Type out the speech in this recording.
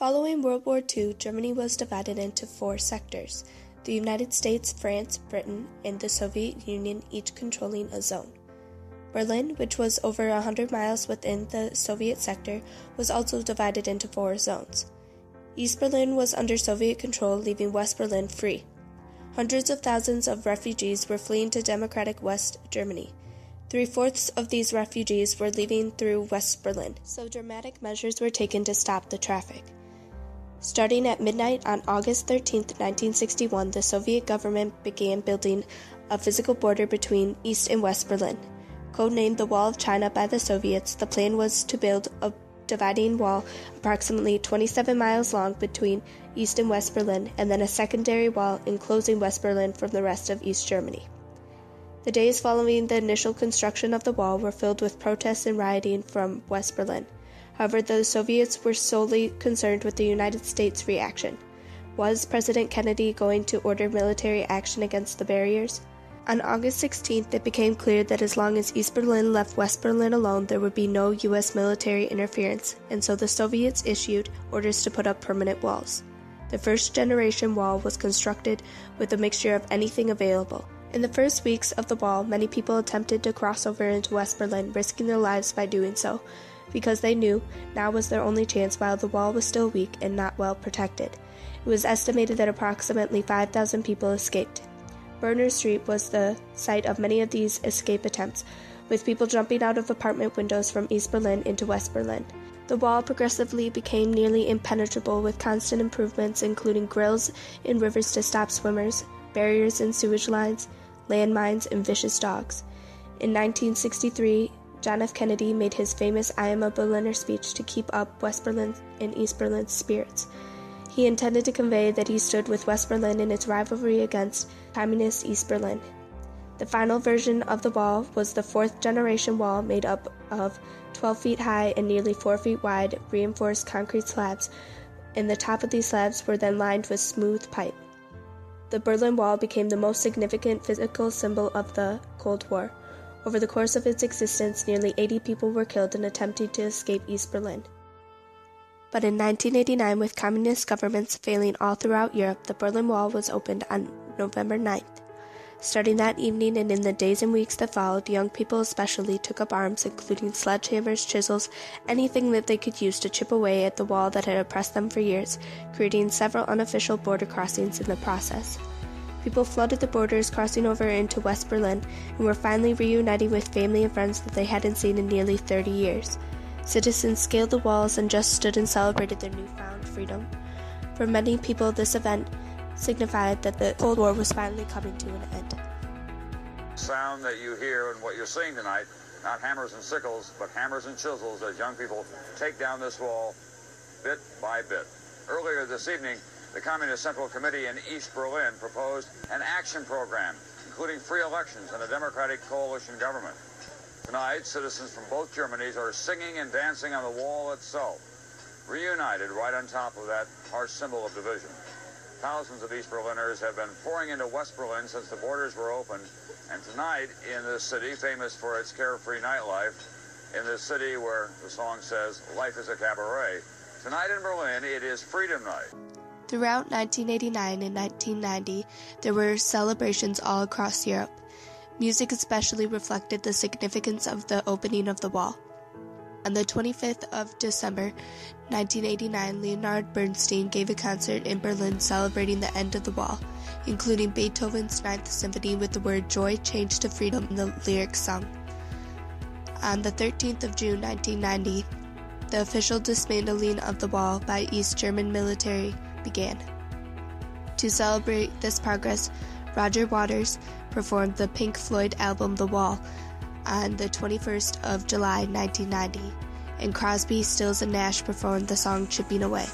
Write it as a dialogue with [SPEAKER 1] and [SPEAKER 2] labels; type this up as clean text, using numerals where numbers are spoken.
[SPEAKER 1] Following World War II, Germany was divided into 4 sectors: the United States, France, Britain, and the Soviet Union, each controlling a zone. Berlin, which was over 100 miles within the Soviet sector, was also divided into 4 zones. East Berlin was under Soviet control, leaving West Berlin free. Hundreds of thousands of refugees were fleeing to democratic West Germany. 3/4 of these refugees were leaving through West Berlin, so dramatic measures were taken to stop the traffic. Starting at midnight on August 13, 1961, the Soviet government began building a physical border between East and West Berlin. Codenamed the Wall of China by the Soviets, the plan was to build a dividing wall approximately 27 miles long between East and West Berlin, and then a secondary wall enclosing West Berlin from the rest of East Germany. The days following the initial construction of the wall were filled with protests and rioting from West Berlin. However, the Soviets were solely concerned with the United States' reaction. Was President Kennedy going to order military action against the barriers? On August 16th, it became clear that as long as East Berlin left West Berlin alone, there would be no U.S. military interference, and so the Soviets issued orders to put up permanent walls. The first-generation wall was constructed with a mixture of anything available. In the first weeks of the wall, many people attempted to cross over into West Berlin, risking their lives by doing so, because they knew now was their only chance while the wall was still weak and not well protected. It was estimated that approximately 5,000 people escaped. Berners Street was the site of many of these escape attempts, with people jumping out of apartment windows from East Berlin into West Berlin. The wall progressively became nearly impenetrable, with constant improvements including grills in rivers to stop swimmers, barriers in sewage lines, landmines, and vicious dogs. In 1963, John F. Kennedy made his famous "I am a Berliner" speech to keep up West Berlin and East Berlin's spirits. He intended to convey that he stood with West Berlin in its rivalry against communist East Berlin. The final version of the wall was the 4th-generation wall, made up of 12 feet high and nearly 4 feet wide reinforced concrete slabs, and the top of these slabs were then lined with smooth pipe. The Berlin Wall became the most significant physical symbol of the Cold War. Over the course of its existence, nearly 80 people were killed in attempting to escape East Berlin. But in 1989, with communist governments failing all throughout Europe, the Berlin Wall was opened on November 9th. Starting that evening and in the days and weeks that followed, young people especially took up arms, including sledgehammers, chisels, anything that they could use to chip away at the wall that had oppressed them for years, creating several unofficial border crossings in the process. People flooded the borders, crossing over into West Berlin, and were finally reuniting with family and friends that they hadn't seen in nearly 30 years. Citizens scaled the walls and just stood and celebrated their newfound freedom. For many people, this event signified that the Cold War was finally coming to an end.
[SPEAKER 2] Sound that you hear and what you're seeing tonight, not hammers and sickles, but hammers and chisels as young people take down this wall bit by bit. Earlier this evening, the Communist Central Committee in East Berlin proposed an action program, including free elections and a democratic coalition government. Tonight, citizens from both Germanys are singing and dancing on the wall itself, reunited right on top of that harsh symbol of division. Thousands of East Berliners have been pouring into West Berlin since the borders were opened, and tonight in this city, famous for its carefree nightlife, in this city where the song says, life is a cabaret, tonight in Berlin, it is Freedom Night.
[SPEAKER 1] Throughout 1989 and 1990, there were celebrations all across Europe. Music especially reflected the significance of the opening of the wall. On the 25th of December, 1989, Leonard Bernstein gave a concert in Berlin celebrating the end of the wall, including Beethoven's Ninth Symphony with the word "joy" changed to "freedom" in the lyrics sung. On the 13th of June, 1990, the official dismantling of the wall by East German military began. To celebrate this progress, Roger Waters performed the Pink Floyd album The Wall on the 21st of July, 1990, and Crosby, Stills, and Nash performed the song Chipping Away.